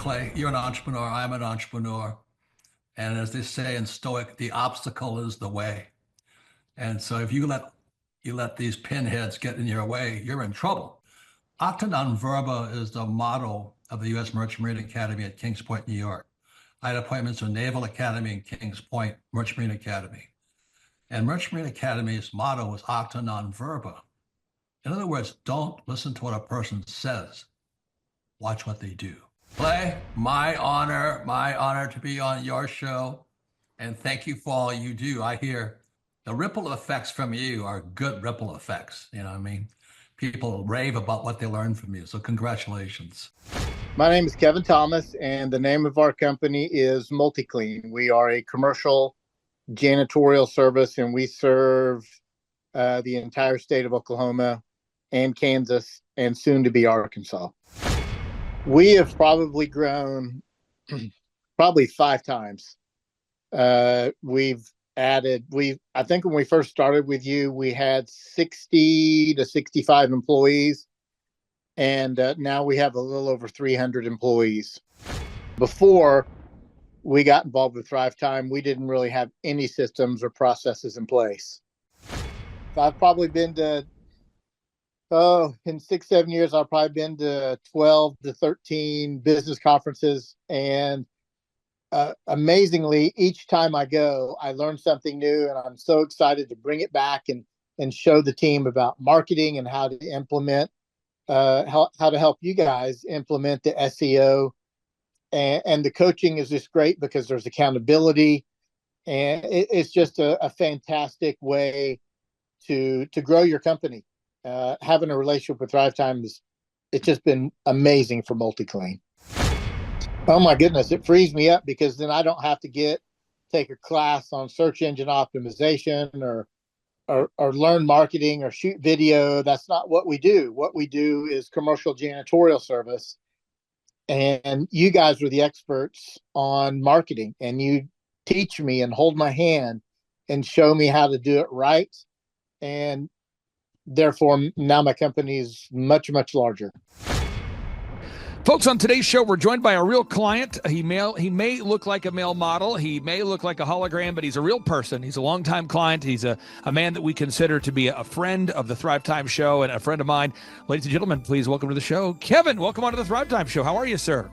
Clay, you're an entrepreneur. I'm an entrepreneur. And as they say in Stoic, the obstacle is the way. And so if you let these pinheads get in your way, you're in trouble. Acta non verba is the motto of the U.S. Merchant Marine Academy at Kings Point, New York. I had appointments to Naval Academy and Kings Point Merchant Marine Academy. And Merchant Marine Academy's motto was acta non verba. In other words, don't listen to what a person says. Watch what they do. Clay, my honor to be on your show. And thank you for all you do. I hear the ripple effects from you are good ripple effects. You know what I mean? People rave about what they learn from you. So congratulations. My name is Kevin Thomas, and the name of our company is MultiClean. We are a commercial janitorial service, and we serve the entire state of Oklahoma and Kansas and soon to be Arkansas. We have probably grown probably 5 times. We've added, I think when we first started with you, we had 60 to 65 employees. And now we have a little over 300 employees. Before we got involved with Thrive Time, we didn't really have any systems or processes in place. So I've probably been to, in 6-7 years, I've probably been to 12 to 13 business conferences. And amazingly, each time I go, I learn something new, and I'm so excited to bring it back and show the team about marketing and how to implement, how to help you guys implement the SEO. And the coaching is just great because there's accountability, and it's just a fantastic way to grow your company. Having a relationship with Thrive Time it's just been amazing for MultiClean. Oh my goodness, it frees me up because then I don't have to take a class on search engine optimization or learn marketing or shoot video. That's not what we do. What we do is commercial janitorial service. And you guys are the experts on marketing, and you teach me and hold my hand and show me how to do it right. And therefore, now my company is much, much larger. Folks, on today's show, we're joined by a real client. He may look like a male model. He may look like a hologram, but he's a real person. He's a longtime client. He's a man that we consider to be a friend of the Thrive Time Show and a friend of mine. Ladies and gentlemen, please welcome to the show, Kevin. Welcome onto the Thrive Time Show. How are you, sir?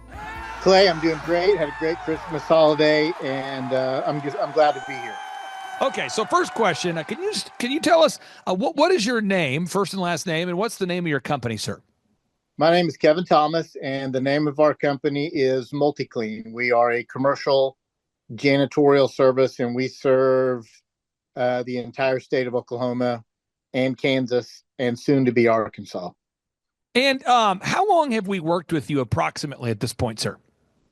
Clay, I'm doing great. Had a great Christmas holiday, and I'm glad to be here. Okay, so first question, can you tell us what is your name, first and last name, and what's the name of your company, sir? My name is Kevin Thomas, and the name of our company is MultiClean. We are a commercial janitorial service, and we serve the entire state of Oklahoma and Kansas and soon to be Arkansas. And how long have we worked with you approximately at this point, sir?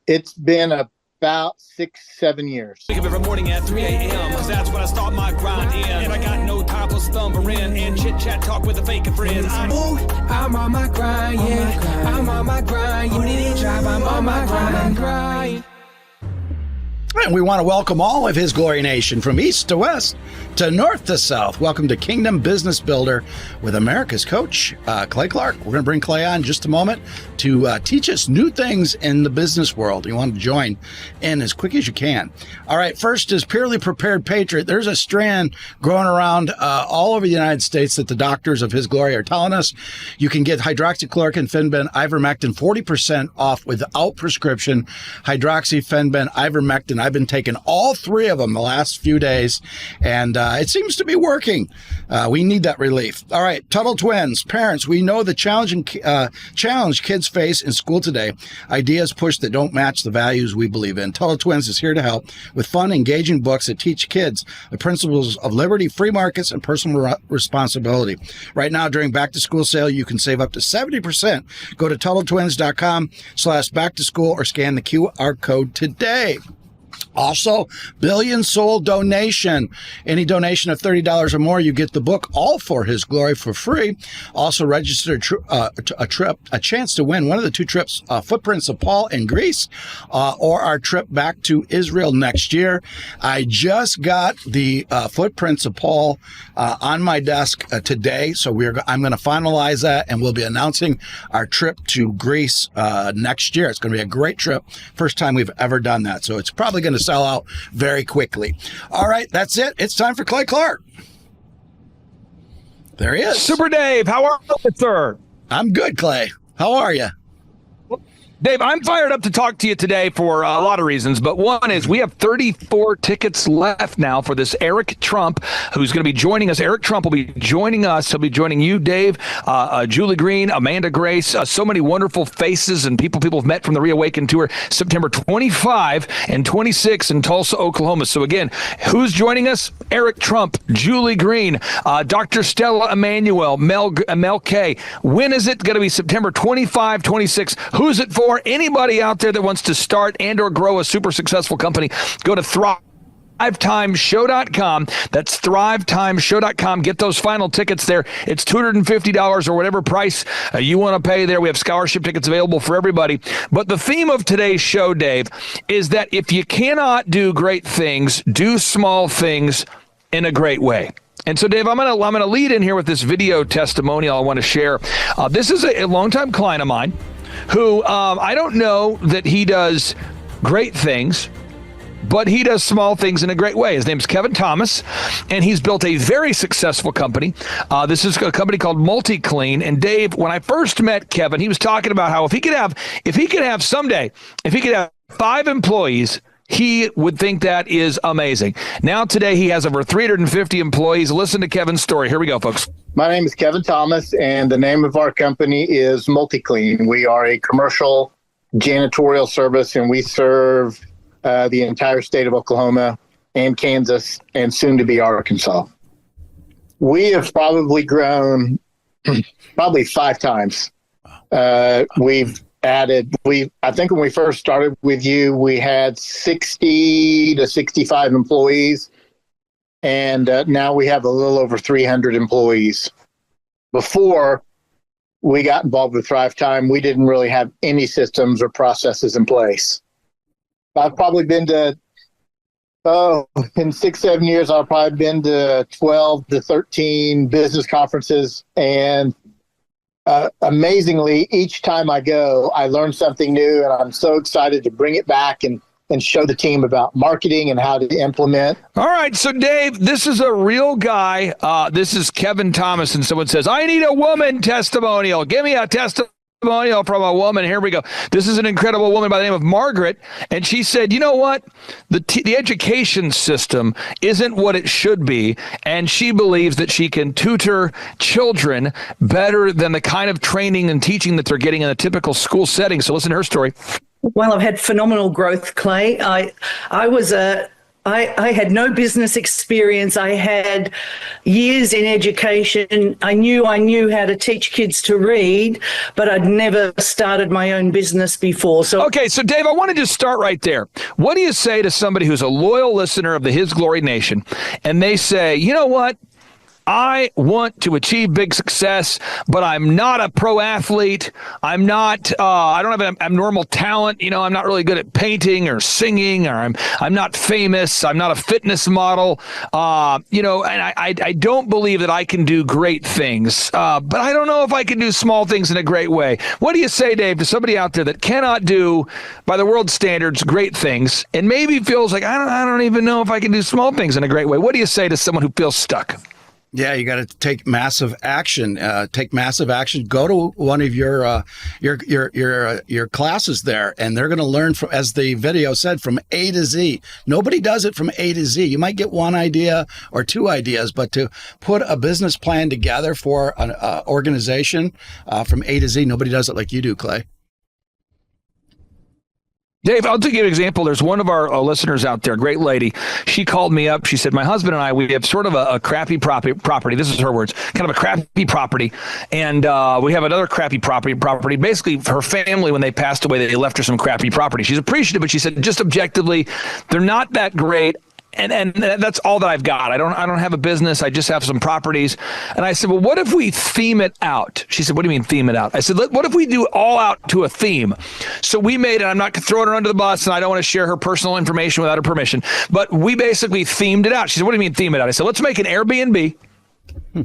It's been about 6-7 years. Wake up every morning at 3 a.m. Cause that's when I start my grind in. And I got no time for stumbling and chit chat talk with the fake friends. Ooh, I'm on my grind, yeah. I'm on my grind. You need a job, I'm on my grind. And we want to welcome all of His Glory Nation from east to west to north to south. Welcome to Kingdom Business Builder with America's coach, Clay Clark. We're going to bring Clay on in just a moment to teach us new things in the business world. You want to join in as quick as you can. All right, first is Purely Prepared Patriot. There's a strand growing around all over the United States that the doctors of His Glory are telling us. You can get hydroxychloroquine, Fenben, ivermectin, 40% off without prescription. Hydroxy, Fenben, ivermectin. I've been taking all 3 of them the last few days, and it seems to be working. We need that relief. All right, Tuttle Twins. Parents, we know the challenge kids face in school today. Ideas pushed that don't match the values we believe in. Tuttle Twins is here to help with fun, engaging books that teach kids the principles of liberty, free markets, and personal responsibility. Right now, during back-to-school sale, you can save up to 70%. Go to TuttleTwins.com/back-to-school or scan the QR code today. Also, Billion Soul donation. Any donation of $30 or more, you get the book, All for His Glory, for free. Also, register a chance to win one of the 2 trips, Footprints of Paul in Greece, or our trip back to Israel next year. I just got the Footprints of Paul on my desk today, so I'm going to finalize that, and we'll be announcing our trip to Greece next year. It's going to be a great trip. First time we've ever done that, so it's probably going to sell out very quickly. All right, that's it. It's time for Clay Clark. There he is. Super Dave, how are you, sir? I'm good, Clay. How are you? Dave, I'm fired up to talk to you today for a lot of reasons, but one is we have 34 tickets left now for this Eric Trump, who's going to be joining us. Eric Trump will be joining us. He'll be joining you, Dave, Julie Green, Amanda Grace, so many wonderful faces and people have met from the Reawaken Tour, September 25 and 26 in Tulsa, Oklahoma. So again, who's joining us? Eric Trump, Julie Green, Dr. Stella Emanuel, Mel K. When is it going to be? September 25, 26. Who's it for? Anybody out there that wants to start and or grow a super successful company, go to thrivetimeshow.com. That's thrivetimeshow.com. Get those final tickets there. It's $250 or whatever price you want to pay there. We have scholarship tickets available for everybody. But the theme of today's show, Dave, is that if you cannot do great things, do small things in a great way. And so, Dave, I'm gonna lead in here with this video testimonial I want to share. This is a longtime client of mine who I don't know that he does great things, but he does small things in a great way. His name's Kevin Thomas, and he's built a very successful company. This is a company called MultiClean. And Dave, when I first met Kevin, he was talking about how if he could have 5 employees, he would think that is amazing. Now today he has over 350 employees. Listen to Kevin's story. Here we go, folks. My name is Kevin Thomas, and the name of our company is MultiClean. We are a commercial janitorial service, and we serve the entire state of Oklahoma and Kansas and soon to be Arkansas. We have probably grown 5 times. We've added, I think when we first started with you, we had 60 to 65 employees. And now we have a little over 300 employees. Before we got involved with Thrive Time, we didn't really have any systems or processes in place. I've probably been to, in 6-7 years, I've probably been to 12 to 13 business conferences. And amazingly, each time I go, I learn something new, and I'm so excited to bring it back and show the team about marketing and how to implement. All right. So, Dave, this is a real guy. This is Kevin Thomas, and someone says, I need a woman testimonial. Give me a testimonial from a woman. Here we go. This is an incredible woman by the name of Margaret, and she said, you know what? The education system isn't what it should be, and she believes that she can tutor children better than the kind of training and teaching that they're getting in a typical school setting. So listen to her story. Well, I've had phenomenal growth, Clay. I had no business experience. I had years in education. I knew how to teach kids to read, but I'd never started my own business before. Okay, so Dave, I want to just start right there. What do you say to somebody who's a loyal listener of the His Glory Nation, and they say, you know what? I want to achieve big success, but I'm not a pro athlete. I don't have an abnormal talent. You know, I'm not really good at painting or singing, or I'm not famous. I'm not a fitness model. And I don't believe that I can do great things, but I don't know if I can do small things in a great way. What do you say, Dave, to somebody out there that cannot do, by the world's standards, great things, and maybe feels like, I don't even know if I can do small things in a great way? What do you say to someone who feels stuck? Yeah, you got to take massive action. Go to one of your classes there, and they're going to learn from, as the video said, from A to Z. Nobody does it from A to Z. You might get one idea or 2 ideas, but to put a business plan together for an organization from A to Z, nobody does it like you do, Clay. Dave, I'll give you an example. There's one of our listeners out there, a great lady. She called me up. She said, my husband and I, we have sort of a crappy property. This is her words, kind of a crappy property. And we have another crappy property. Basically, her family, when they passed away, they left her some crappy property. She's appreciative, but she said, just objectively, they're not that great. And that's all that I've got. I don't have a business. I just have some properties. And I said, well, what if we theme it out? She said, what do you mean theme it out? I said, what if we do all out to a theme? So we made it. I'm not throwing her under the bus, and I don't want to share her personal information without her permission. But we basically themed it out. She said, what do you mean theme it out? I said, let's make an Airbnb,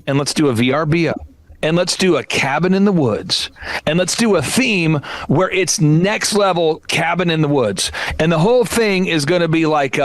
and let's do a VRBO. And let's do a cabin in the woods. And let's do a theme where it's next level cabin in the woods. And the whole thing is going to be like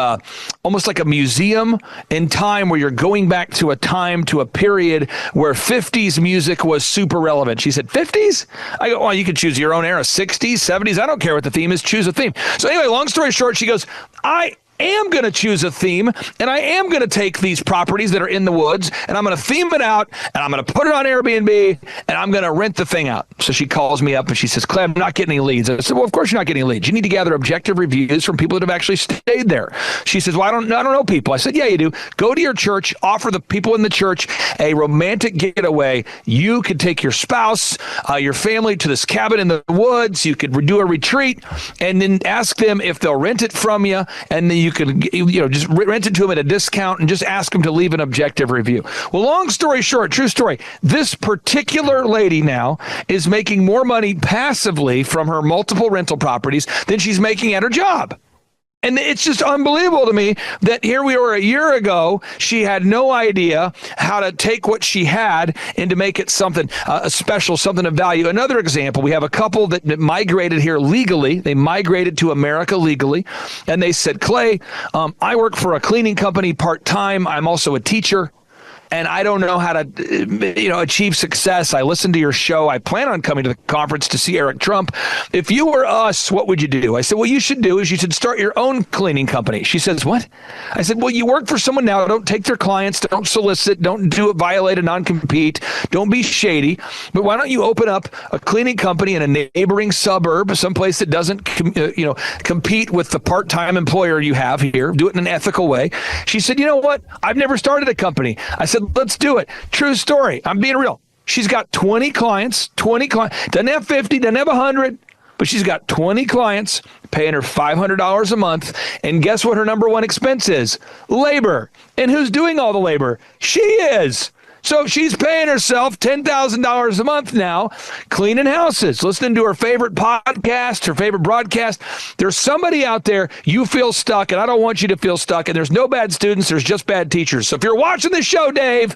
almost like a museum in time where you're going back to a time, to a period where 50s music was super relevant. She said, 50s? I go, well, you could choose your own era, 60s, 70s. I don't care what the theme is. Choose a theme. So anyway, long story short, she goes, I am going to choose a theme, and I am going to take these properties that are in the woods, and I'm going to theme it out, and I'm going to put it on Airbnb, and I'm going to rent the thing out. So she calls me up and she says, Clay, I'm not getting any leads. I said, well, of course you're not getting any leads. You need to gather objective reviews from people that have actually stayed there. She says, well, I don't know people. I said, yeah, you do. Go to your church, offer the people in the church a romantic getaway. You could take your spouse, your family to this cabin in the woods. You could do a retreat, and then ask them if they'll rent it from you, and then you could, just rent it to them at a discount and just ask them to leave an objective review. Well, long story short, true story, this particular lady now is making more money passively from her multiple rental properties than she's making at her job. And it's just unbelievable to me that here we were a year ago, she had no idea how to take what she had and to make it something special, something of value. Another example, we have a couple that migrated here legally. They migrated to America legally. And they said, Clay, I work for a cleaning company part-time. I'm also a teacher. And I don't know how to, achieve success. I listened to your show. I plan on coming to the conference to see Eric Trump. If you were us, what would you do? I said, what you should do is you should start your own cleaning company. She says, what? I said, well, you work for someone now. Don't take their clients. Don't solicit. Don't violate a non-compete. Don't be shady. But why don't you open up a cleaning company in a neighboring suburb, someplace that doesn't, compete with the part-time employer you have here. Do it in an ethical way. She said, you know what? I've never started a company. I said, let's do it. True story. I'm being real. She's got 20 clients. Doesn't have 50, doesn't have 100, but she's got 20 clients paying her $500 a month. And guess what her number one expense is? Labor. And who's doing all the labor? She is. So she's paying herself $10,000 a month now, cleaning houses, listening to her favorite podcast, her favorite broadcast. There's somebody out there, you feel stuck, and I don't want you to feel stuck. And there's no bad students, there's just bad teachers. So if you're watching this show, Dave,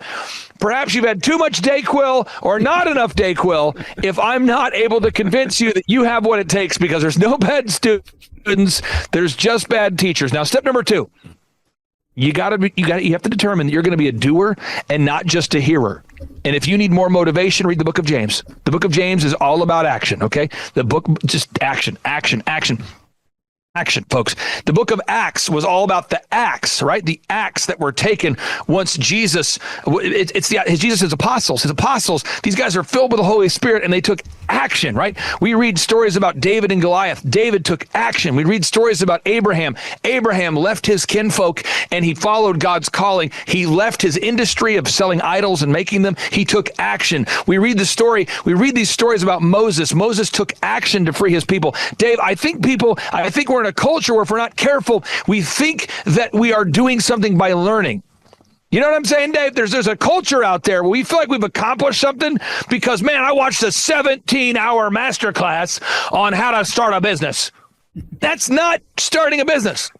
perhaps you've had too much Dayquil or not enough Dayquil. If I'm not able to convince you that you have what it takes, because there's no bad students, there's just bad teachers. Now, step number 2. You have to determine that you're going to be a doer and not just a hearer. And if you need more motivation, read the book of James. The book of James is all about action, okay? The book, just action, folks. The book of Acts was all about the acts, right? The acts that were taken once Jesus, Jesus' apostles. His apostles, these guys are filled with the Holy Spirit, and they took action, right? We read stories about David and Goliath. David took action. We read stories about Abraham. Abraham left his kinfolk and he followed God's calling. He left his industry of selling idols and making them. He took action. We read these stories about Moses. Moses took action to free his people. Dave, I think we're in a culture where if we're not careful, we think that we are doing something by learning. You know what I'm saying, Dave? There's a culture out there where we feel like we've accomplished something because, man, I watched a 17-hour masterclass on how to start a business. That's not starting a business.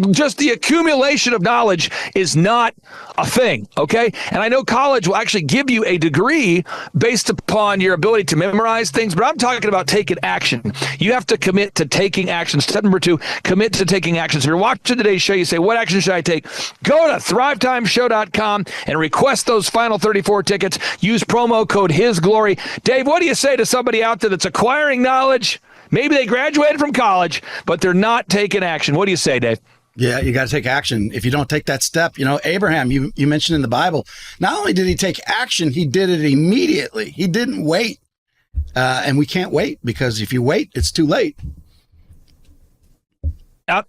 Just the accumulation of knowledge is not a thing, okay? And I know college will actually give you a degree based upon your ability to memorize things, but I'm talking about taking action. You have to commit to taking action. Step number 2, commit to taking action. So if you're watching today's show, you say, what action should I take? Go to thrivetimeshow.com and request those final 34 tickets. Use promo code HISGLORY. Dave, what do you say to somebody out there that's acquiring knowledge? Maybe they graduated from college, but they're not taking action. What do you say, Dave? Yeah, you got to take action. If you don't take that step, Abraham, you mentioned in the Bible, not only did he take action, he did it immediately. He didn't wait. And we can't wait, because if you wait, it's too late.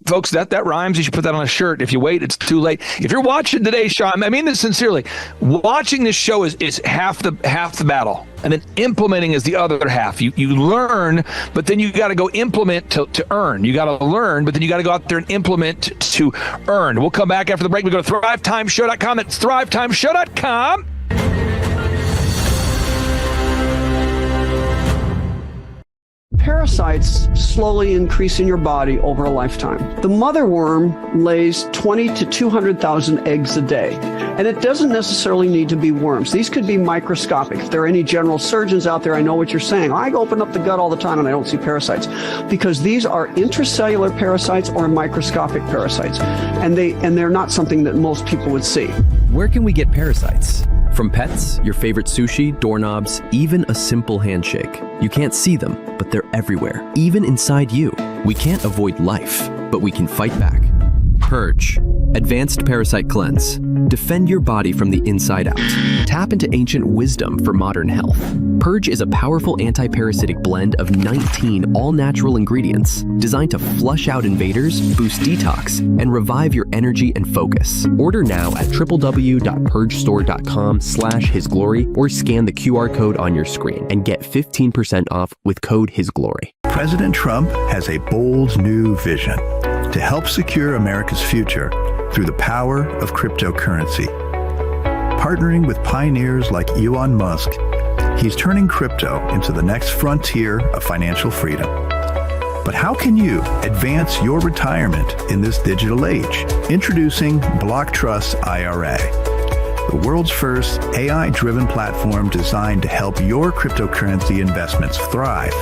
folks, that rhymes. You should put that on a shirt. If you wait, it's too late. If you're watching today's show, I mean this sincerely, watching this show is half the battle. And then implementing is the other half. You learn, but then you got to go implement to earn. You got to learn, but then you got to go out there and implement to earn. We'll come back after the break. We go to thrivetimeshow.com. That's thrivetimeshow.com. Parasites slowly increase in your body over a lifetime. The mother worm lays 20 to 200,000 eggs a day. And it doesn't necessarily need to be worms. These could be microscopic. If there are any general surgeons out there, I know what you're saying. I open up the gut all the time and I don't see parasites. Because these are intracellular parasites or microscopic parasites. And they're not something that most people would see. Where can we get parasites? From pets, your favorite sushi, doorknobs, even a simple handshake. You can't see them, but they're everywhere, even inside you. We can't avoid life, but we can fight back. Purge. Advanced Parasite Cleanse. Defend your body from the inside out. Tap into ancient wisdom for modern health. Purge is a powerful anti-parasitic blend of 19 all-natural ingredients designed to flush out invaders, boost detox, and revive your energy and focus. Order now at www.purgestore.com/hisglory or scan the QR code on your screen and get 15% off with code HISGLORY. President Trump has a bold new vision to help secure America's future through the power of cryptocurrency. Partnering with pioneers like Elon Musk, he's turning crypto into the next frontier of financial freedom. But how can you advance your retirement in this digital age? Introducing Block Trust IRA, the world's first AI-driven platform designed to help your cryptocurrency investments thrive.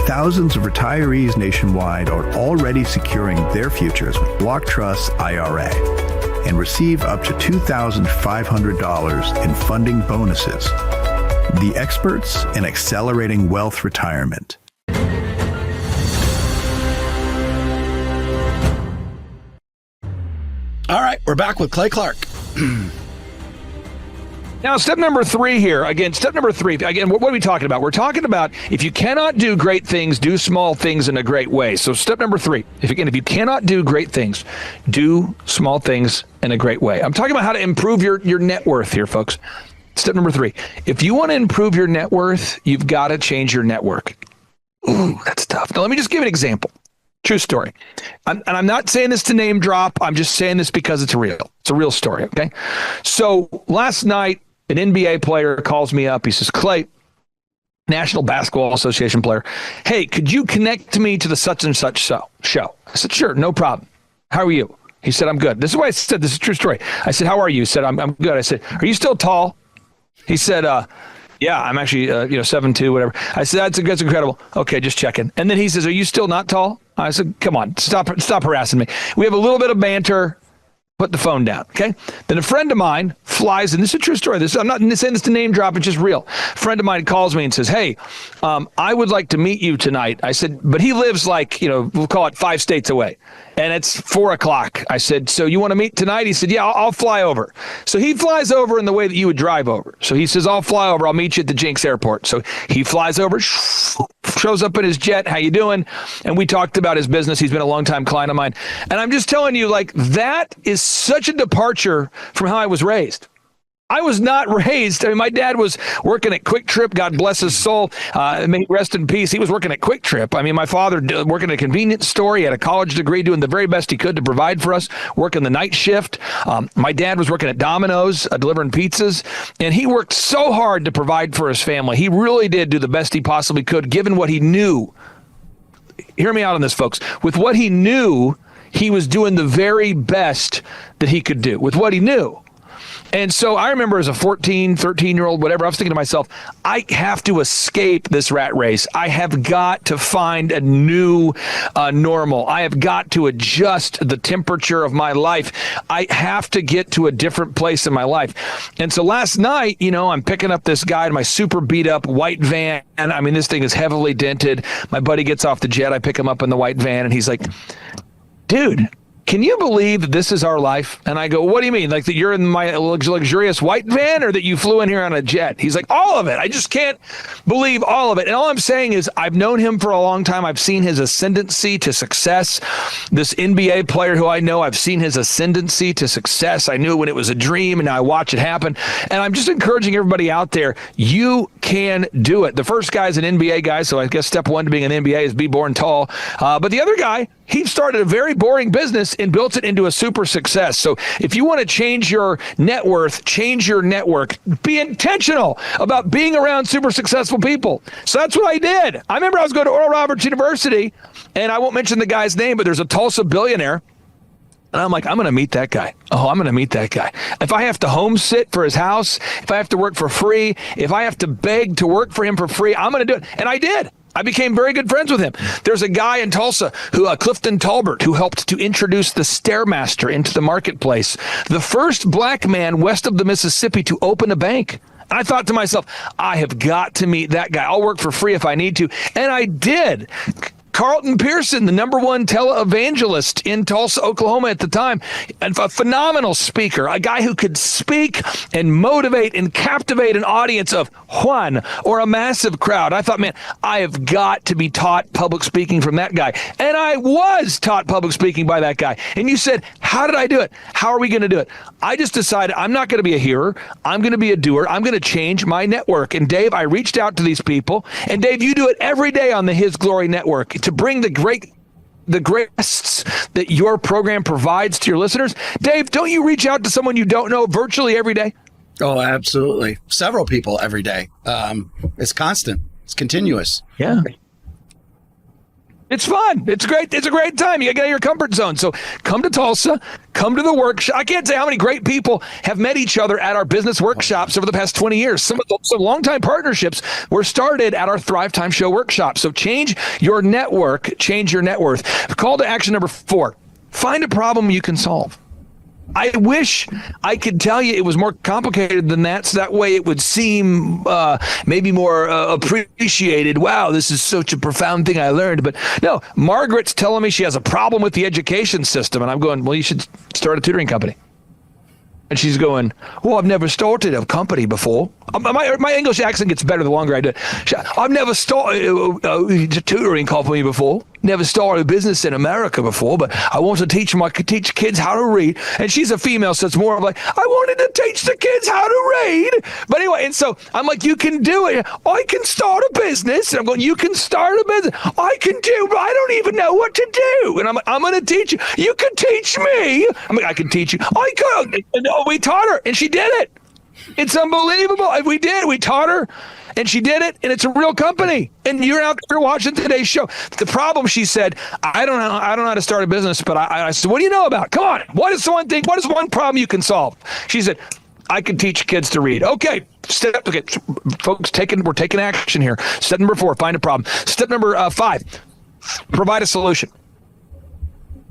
Thousands of retirees nationwide are already securing their futures with Block Trust IRA and receive up to $2,500 in funding bonuses. The experts in accelerating wealth retirement. All right, we're back with Clay Clark. Now, step number 3 here. Again, step number 3. Again, what are we talking about? We're talking about if you cannot do great things, do small things in a great way. So step number 3, if you cannot do great things, do small things in a great way. I'm talking about how to improve your net worth here, folks. Step number 3, if you want to improve your net worth, you've got to change your network. Ooh, that's tough. Now, let me just give an example. True story. I'm not saying this to name drop. I'm just saying this because it's real. It's a real story, okay? So last night, an NBA player calls me up. He says, Clay, National Basketball Association player, hey, could you connect me to the such and such show? I said, sure, no problem. How are you? He said, I'm good. This is why I said this is a true story. I said, how are you? He said, I'm good. I said, are you still tall? He said, yeah, I'm actually, 7'2", whatever. I said, that's incredible. Okay, just checking. And then he says, are you still not tall? I said, come on, stop harassing me. We have a little bit of banter. Put the phone down, okay? Then a friend of mine flies, and this is a true story. I'm not saying this to name drop, it's just real. A friend of mine calls me and says, hey, I would like to meet you tonight. I said, but he lives like, we'll call it 5 states away. And it's 4:00. I said, so you want to meet tonight? He said, yeah, I'll fly over. So he flies over in the way that you would drive over. So he says, I'll fly over. I'll meet you at the Jinx Airport. So he flies over, shows up in his jet. How you doing? And we talked about his business. He's been a longtime client of mine. And I'm just telling you, that is such a departure from how I was raised. I was not raised. My dad was working at Quick Trip. God bless his soul. May he rest in peace. He was working at Quick Trip. My father working at a convenience store. He had a college degree, doing the very best he could to provide for us, working the night shift. My dad was working at Domino's, delivering pizzas, and he worked so hard to provide for his family. He really did do the best he possibly could, given what he knew. Hear me out on this, folks. With what he knew, he was doing the very best that he could do with what he knew. And so I remember as a 14, 13-year-old, whatever, I was thinking to myself, I have to escape this rat race. I have got to find a new normal. I have got to adjust the temperature of my life. I have to get to a different place in my life. And so last night, I'm picking up this guy in my super beat up white van. This thing is heavily dented. My buddy gets off the jet. I pick him up in the white van and he's like, dude, can you believe that this is our life? And I go, what do you mean? Like that you're in my luxurious white van, or that you flew in here on a jet? He's like, all of it. I just can't believe all of it. And all I'm saying is I've known him for a long time. I've seen his ascendancy to success. This NBA player who I know, I've seen his ascendancy to success. I knew when it was a dream, and now I watch it happen. And I'm just encouraging everybody out there, you can do it. The first guy is an NBA guy, so I guess step one to being an NBA is be born tall. But the other guy, he started a very boring business and built it into a super success. So if you want to change your net worth, change your network, be intentional about being around super successful people. So that's what I did. I remember I was going to Oral Roberts University, and I won't mention the guy's name, but there's a Tulsa billionaire. And I'm like, I'm going to meet that guy. Oh, I'm going to meet that guy. If I have to home sit for his house, if I have to work for free, if I have to beg to work for him for free, I'm going to do it. And I did. I became very good friends with him. There's a guy in Tulsa, Clifton Talbert, who helped to introduce the Stairmaster into the marketplace, the first black man west of the Mississippi to open a bank. And I thought to myself, I have got to meet that guy. I'll work for free if I need to. And I did. Carlton Pearson, the #1 televangelist in Tulsa, Oklahoma at the time, and a phenomenal speaker, a guy who could speak and motivate and captivate an audience of one or a massive crowd. I thought, man, I have got to be taught public speaking from that guy. And I was taught public speaking by that guy. And you said, how did I do it? How are we going to do it? I just decided I'm not going to be a hearer. I'm going to be a doer. I'm going to change my network. And Dave, I reached out to these people. And Dave, you do it every day on the His Glory Network to bring the great guests that your program provides to your listeners. Dave, don't you reach out to someone you don't know virtually every day? Oh, absolutely. Several people every day. It's constant. It's continuous. Yeah. It's fun. It's great. It's a great time. You got to get out of your comfort zone. So come to Tulsa, come to the workshop. I can't say how many great people have met each other at our business workshops over the past 20 years. Some longtime partnerships were started at our Thrive Time Show workshop. So change your network, change your net worth. Call to action number 4, find a problem you can solve. I wish I could tell you it was more complicated than that, so that way it would seem maybe more appreciated. Wow, this is such a profound thing I learned. But no, Margaret's telling me she has a problem with the education system, and I'm going, well, you should start a tutoring company. And she's going, well, I've never started a company before. My English accent gets better the longer I do it. I've never started a tutoring company before. Never started a business in America before, but I want to teach kids how to read. And she's a female, so it's more of like, I wanted to teach the kids how to read. But anyway, and so I'm like, you can do it. I can start a business. And I'm going, you can start a business. I can do, but I don't even know what to do. And I'm like, I'm going to teach you. You can teach me. I'm like, I can teach you. I could. And we taught her, and she did it. It's unbelievable. We did. We taught her. And she did it, and it's a real company. And you're out there watching today's show. The problem, she said, I don't know how to start a business, but I said, what do you know about? Come on. What is one problem you can solve? She said, I can teach kids to read. Okay, folks, we're taking action here. Step number 4, find a problem. Step number 5, provide a solution.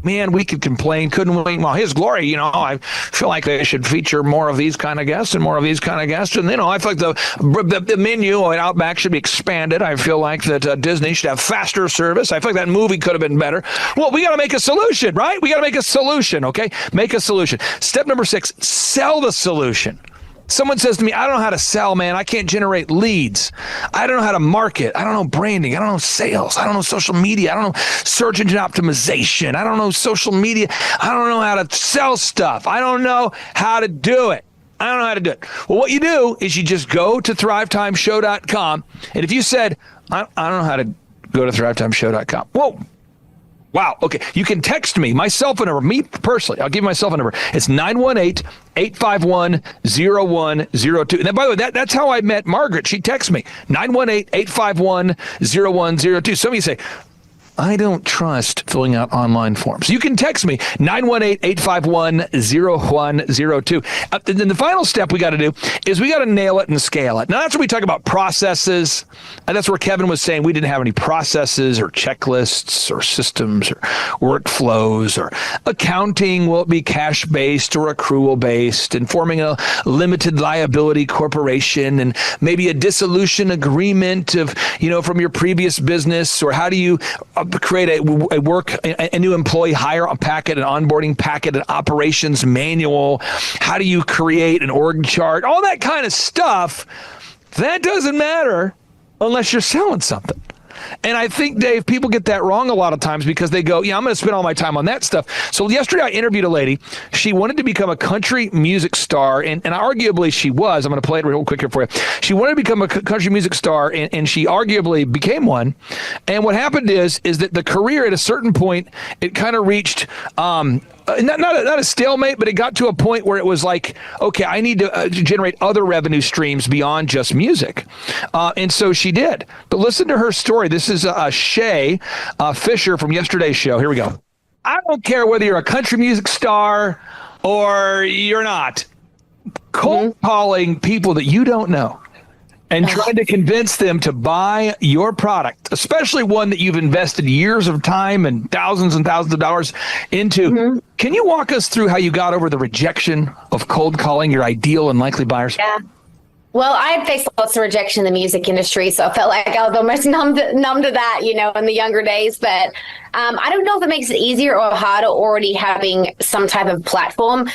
Man, we could complain, couldn't we? Well, His Glory, I feel like they should feature more of these kind of guests and more of these kind of guests. And, I feel like the menu at Outback should be expanded. I feel like that Disney should have faster service. I feel like that movie could have been better. Well, we got to make a solution, right? We got to make a solution, okay? Make a solution. Step number 6, sell the solution. Someone says to me, I don't know how to sell, man. I can't generate leads. I don't know how to market. I don't know branding. I don't know sales. I don't know social media. I don't know search engine optimization. I don't know social media. I don't know how to sell stuff. I don't know how to do it. I don't know how to do it. Well, what you do is you just go to thrivetimeshow.com. And if you said, I don't know how to go to thrivetimeshow.com. Whoa. Wow. Okay. You can text me, my cell phone number, me personally. I'll give you my cell phone number. It's 918-851-0102. And then, by the way, that's how I met Margaret. She texts me, 918-851-0102. Some of you say, I don't trust filling out online forms. You can text me, 918-851-0102. Then the final step we got to do is we got to nail it and scale it. Now, that's where we talk about processes. And that's where Kevin was saying we didn't have any processes or checklists or systems or workflows or accounting. Will it be cash-based or accrual-based? And forming a limited liability corporation and maybe a dissolution agreement of, from your previous business, or how do you create a new employee hire packet, an onboarding packet, an operations manual? How do you create an org chart? All that kind of stuff. That doesn't matter unless you're selling something. And I think, Dave, people get that wrong a lot of times because they go, yeah, I'm going to spend all my time on that stuff. So yesterday I interviewed a lady. She wanted to become a country music star, and arguably she was. I'm going to play it real quick here for you. She wanted to become a country music star, and she arguably became one. And what happened is that the career at a certain point, it kind of reached not a stalemate, but it got to a point where it was like, okay, I need to generate other revenue streams beyond just music. And so she did. But listen to her story. This is Shay Fisher from yesterday's show. Here we go. I don't care whether you're a country music star or you're not. Cold calling people that you don't know and trying to convince them to buy your product, especially one that you've invested years of time and thousands of dollars into. Can you walk us through how you got over the rejection of cold calling your ideal and likely buyers? Yeah. Well, I had faced lots of rejection in the music industry, so I felt like I was almost numb to that, in the younger days. But I don't know if it makes it easier or harder already having some type of platform,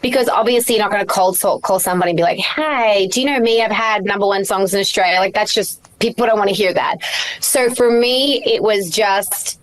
because obviously you're not going to call somebody and be like, hey, do you know me? I've had #1 songs in Australia. Like, that's just, people don't want to hear that. So for me, it was just,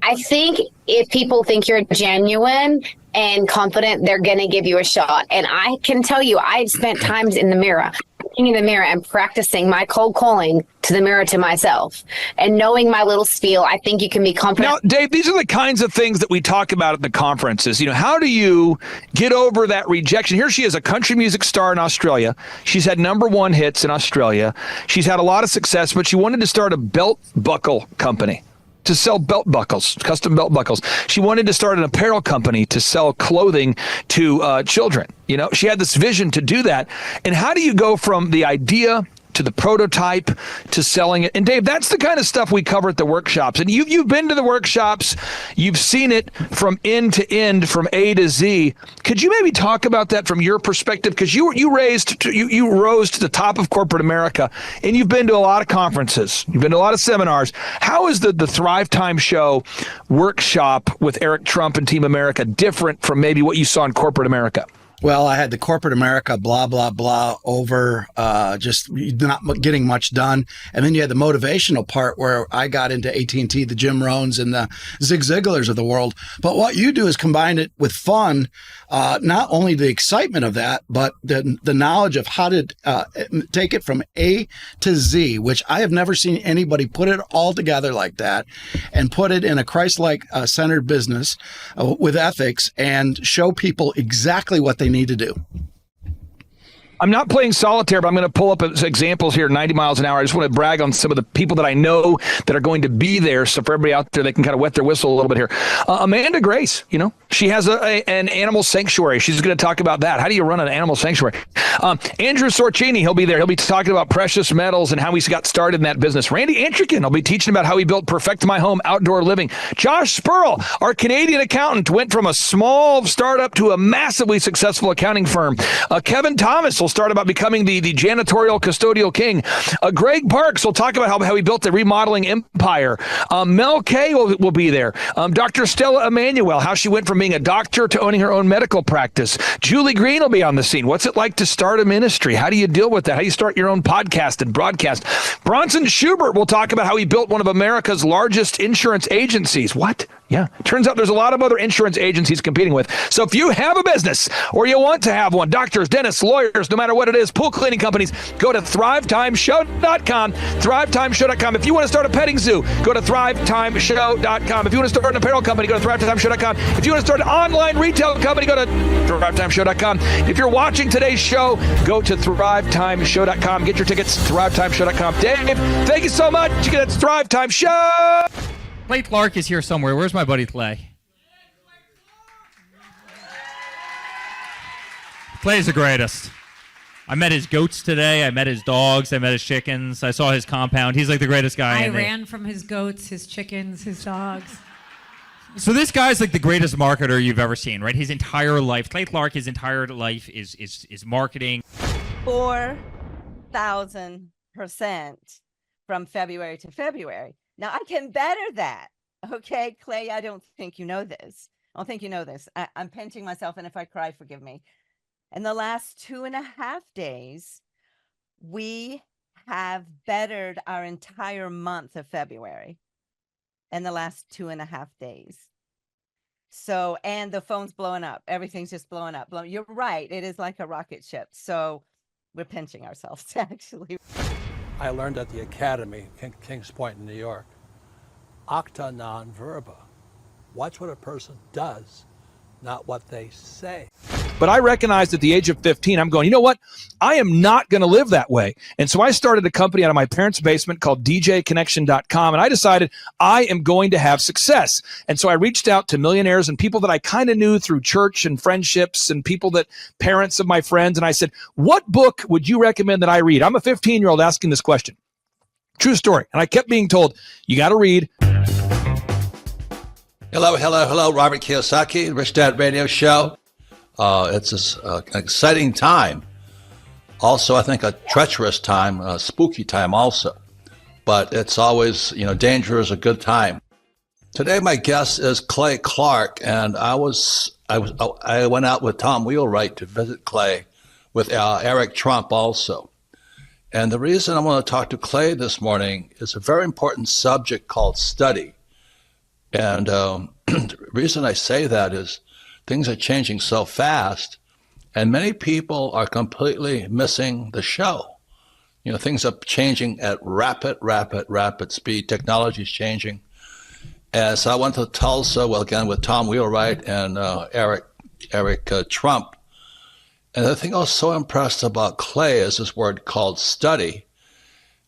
I think if people think you're genuine and confident, they're going to give you a shot. And I can tell you, I spent times in the mirror, looking in the mirror and practicing my cold calling to the mirror to myself and knowing my little spiel. I think you can be confident. Now, Dave, these are the kinds of things that we talk about at the conferences. How do you get over that rejection? Here she is, a country music star in Australia. She's had #1 hits in Australia. She's had a lot of success, but she wanted to start a belt buckle company to sell belt buckles, custom belt buckles. She wanted to start an apparel company to sell clothing to children. She had this vision to do that. And how do you go from the idea to the prototype to selling it? And Dave, that's the kind of stuff we cover at the workshops. And you've been to the workshops, you've seen it from end to end, from A to Z. Could you maybe talk about that from your perspective? Because you rose to the top of corporate America, and you've been to a lot of conferences, you've been to a lot of seminars. How is the Thrive Time Show workshop with Eric Trump and Team America different from maybe what you saw in corporate America? Well, I had the corporate America, blah, blah, blah, over just not getting much done. And then you had the motivational part where I got into AT&T, the Jim Rohns and the Zig Ziglars of the world. But what you do is combine it with fun, not only the excitement of that, but the knowledge of how to take it from A to Z, which I have never seen anybody put it all together like that and put it in a Christ-like centered business with ethics and show people exactly what they need to do. I'm not playing solitaire, but I'm going to pull up examples here, 90 miles an hour. I just want to brag on some of the people that I know that are going to be there. So for everybody out there, they can kind of wet their whistle a little bit here. Amanda Grace, she has an animal sanctuary. She's going to talk about that. How do you run an animal sanctuary? Andrew Sorcini, he'll be there. He'll be talking about precious metals and how he got started in that business. Randy Antrikin will be teaching about how he built Perfect My Home outdoor living. Josh Spurl, our Canadian accountant, went from a small startup to a massively successful accounting firm. Kevin Thomas will start about becoming the janitorial custodial king. Greg Parks will talk about how he built the remodeling empire. Mel Kay will be there. Dr. Stella Emanuel, how she went from being a doctor to owning her own medical practice. Julie Green will be on the scene. What's it like to start a ministry? How do you deal with that? How do you start your own podcast and broadcast? Bronson Schubert will talk about how he built one of America's largest insurance agencies. What? Yeah. Turns out there's a lot of other insurance agencies competing with. So if you have a business or you want to have one, doctors, dentists, lawyers, no matter what it is, pool cleaning companies, go to thrivetimeshow.com, thrivetimeshow.com. If you want to start a petting zoo, go to thrivetimeshow.com. If you want to start an apparel company, go to thrivetimeshow.com. If you want to start an online retail company, go to thrivetimeshow.com. If you're watching today's show, go to thrivetimeshow.com. Get your tickets, thrivetimeshow.com. Dave, thank you so much. You get Thrive Time Show. Clay Clark is here somewhere. Where's my buddy Clay? Clay's the greatest. I met his goats today. I met his dogs. I met his chickens. I saw his compound. He's like the greatest guy. I ran from his goats, his chickens, his dogs. So this guy's like the greatest marketer you've ever seen, right? His entire life, Clay Clark, his entire life is marketing. 4,000% from February to February. Now I can better that. Okay, Clay, I don't think you know this. I don't think you know this. I'm pinching myself, and if I cry, forgive me. In the last 2.5 days, we have bettered our entire month of February in the last 2.5 days. So, and the phone's blowing up. Everything's just blowing up. You're right. It is like a rocket ship. So we're pinching ourselves, actually. I learned at the academy, Kings Point in New York, acta non verba. Watch what a person does, not what they say. But I recognized at the age of 15, I'm going, you know what? I am not going to live that way. And so I started a company out of my parents' basement called djconnection.com. And I decided I am going to have success. And so I reached out to millionaires and people that I kind of knew through church and friendships and people that parents of my friends. And I said, what book would you recommend that I read? I'm a 15-year-old asking this question. True story. And I kept being told, you got to read. Hello. Robert Kiyosaki, Rich Dad Radio Show. It's an exciting time. Also, I think a treacherous time, a spooky time also. But it's always, danger is a good time. Today, my guest is Clay Clark, and I went out with Tom Wheelwright to visit Clay with Eric Trump also. And the reason I want to talk to Clay this morning is a very important subject called study. And the reason I say that is things are changing so fast, and many people are completely missing the show. Things are changing at rapid speed. Technology is changing. And so I went to Tulsa, again, with Tom Wheelwright and Eric Trump. And the thing I was so impressed about Clay is this word called study.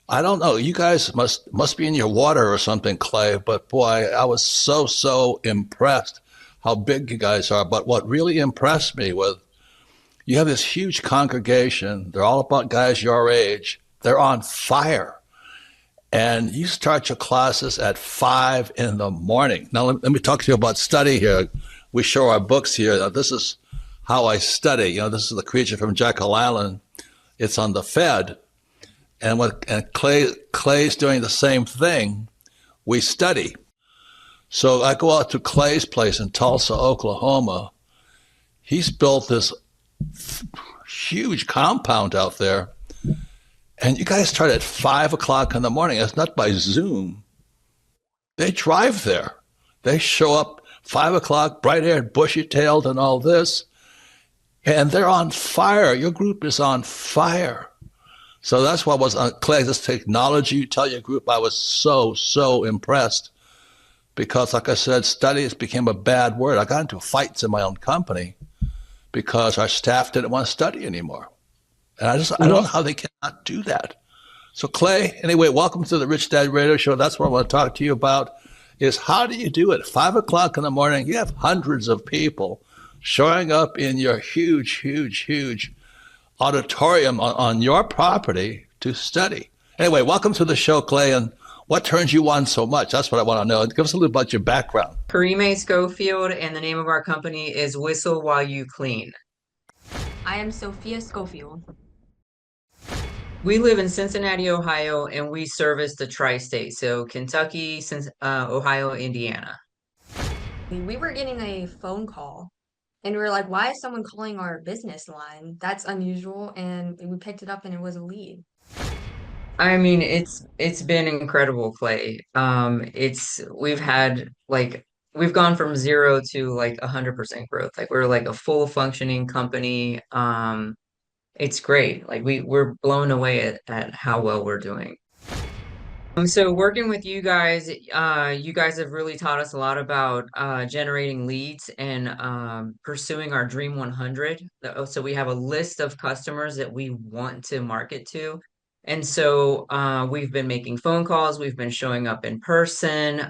I don't know, you guys must be in your water or something, Clay, but boy, I was so impressed how big you guys are. But what really impressed me was you have this huge congregation. They're all about guys your age. They're on fire. And you start your classes at 5 in the morning. Now, let me talk to you about study here. We show our books here. Now, this is how I study. This is the creature from Jekyll Island. It's on the Fed. And Clay's doing the same thing. We study. So I go out to Clay's place in Tulsa, Oklahoma. He's built this huge compound out there. And you guys start at 5 o'clock in the morning. It's not by Zoom. They drive there. They show up 5 o'clock, bright-haired, bushy-tailed and all this. And they're on fire. Your group is on fire. So that's what was on Clay, this technology. You tell your group, I was so impressed. Because, like I said, studies became a bad word. I got into fights in my own company because our staff didn't want to study anymore. And I don't know how they cannot do that. So, Clay, anyway, welcome to the Rich Dad Radio Show. That's what I want to talk to you about, is how do you do it? 5 o'clock in the morning, you have hundreds of people showing up in your huge auditorium on your property to study. Anyway, welcome to the show, Clay, and what turns you on so much? That's what I want to know. Give us a little about your background. Karime Schofield, and the name of our company is Whistle While You Clean. I am Sophia Schofield. We live in Cincinnati, Ohio, and we service the tri-state, so Kentucky, Ohio, Indiana. We were getting a phone call, and we were like, why is someone calling our business line? That's unusual, and we picked it up, and it was a lead. I mean, it's been incredible, Clay. We've gone from 0 to 100% growth. We're a full functioning company. It's great. We're blown away at how well we're doing. So working with you guys have really taught us a lot about generating leads and pursuing our Dream 100. So we have a list of customers that we want to market to. And so we've been making phone calls. We've been showing up in person.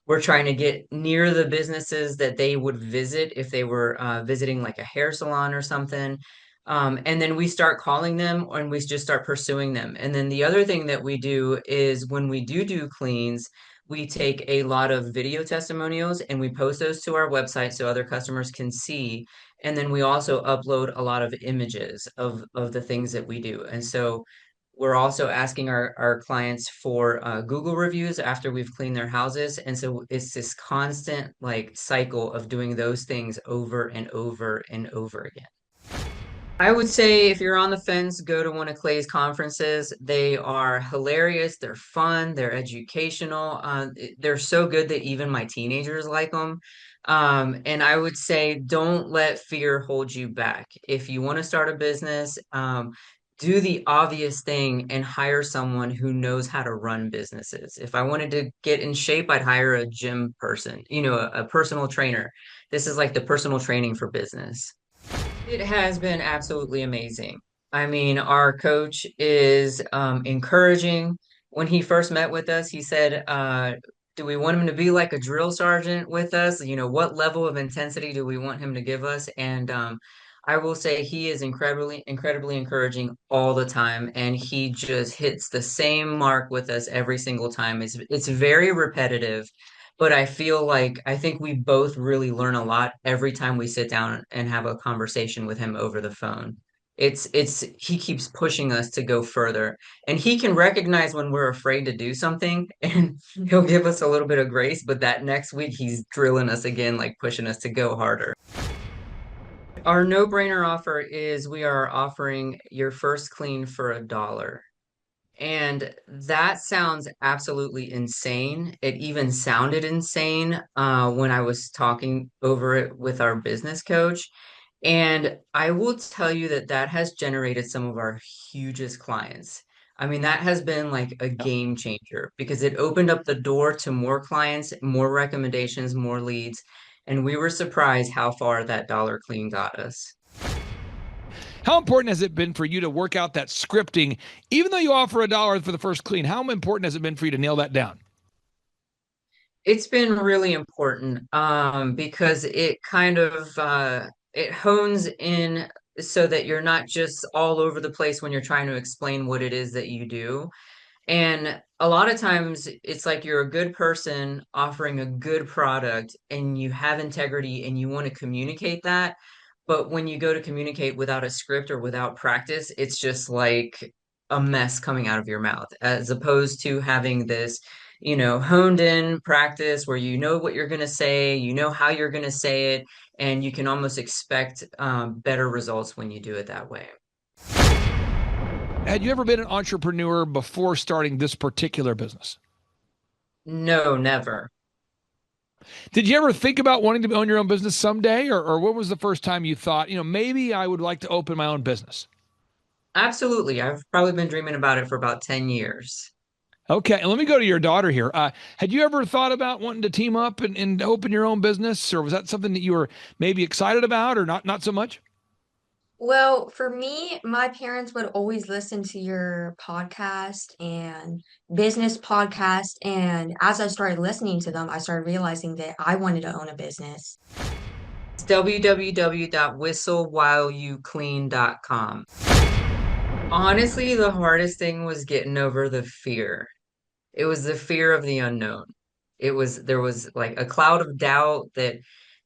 We're trying to get near the businesses that they would visit if they were visiting a hair salon or something. And then we start calling them and we just start pursuing them. And then the other thing that we do is when we do cleans, we take a lot of video testimonials and we post those to our website so other customers can see. And then we also upload a lot of images of the things that we do. And so We're also asking our clients for Google reviews after we've cleaned their houses. And so it's this constant like cycle of doing those things over and over and over again. I would say if you're on the fence, go to one of Clay's conferences. They are hilarious. They're fun. They're educational. They're so good that even my teenagers like them. And I would say don't let fear hold you back. If you want to start a business, do the obvious thing and hire someone who knows how to run businesses. If I wanted to get in shape, I'd hire a gym person, a personal trainer. This is like the personal training for business. It has been absolutely amazing. I mean, our coach is encouraging. When he first met with us, he said, do we want him to be like a drill sergeant with us? What level of intensity do we want him to give us? And I will say he is incredibly encouraging all the time, and he just hits the same mark with us every single time. It's very repetitive, but I think we both really learn a lot every time we sit down and have a conversation with him over the phone. He keeps pushing us to go further, and he can recognize when we're afraid to do something, and he'll give us a little bit of grace, but that next week he's drilling us again, like pushing us to go harder. Our no-brainer offer is we are offering your first clean for $1. And that sounds absolutely insane. It even sounded insane when I was talking over it with our business coach. And I will tell you that that has generated some of our hugest clients. I mean, that has been like a game changer because it opened up the door to more clients, more recommendations, more leads. And we were surprised how far that dollar clean got us. How important has it been for you to work out that scripting, even though you offer $1 for the first clean? How important has it been for you to nail that down? It's been really important because it kind of it hones in so that you're not just all over the place when you're trying to explain what it is that you do. And a lot of times it's like you're a good person offering a good product and you have integrity and you want to communicate that. But when you go to communicate without a script or without practice, it's just like a mess coming out of your mouth, as opposed to having this, honed in practice where you know what you're going to say, you know how you're going to say it, and you can almost expect better results when you do it that way. Had you ever been an entrepreneur before starting this particular business? No, never. Did you ever think about wanting to own your own business someday? Or what was the first time you thought, maybe I would like to open my own business? Absolutely. I've probably been dreaming about it for about 10 years. Okay, and let me go to your daughter here. Had you ever thought about wanting to team up and open your own business? Or was that something that you were maybe excited about or not so much? Well, for me, my parents would always listen to your podcast and business podcast. And as I started listening to them, I started realizing that I wanted to own a business. It's www.whistlewhileyouclean.com. Honestly, the hardest thing was getting over the fear. It was the fear of the unknown. There was like a cloud of doubt that,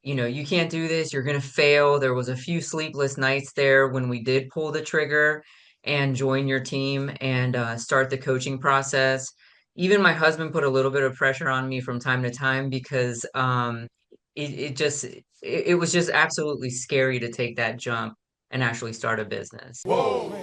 you can't do this, you're going to fail. There was a few sleepless nights there when we did pull the trigger and join your team and start the coaching process. Even my husband put a little bit of pressure on me from time to time because it was just absolutely scary to take that jump and actually start a business. Whoa.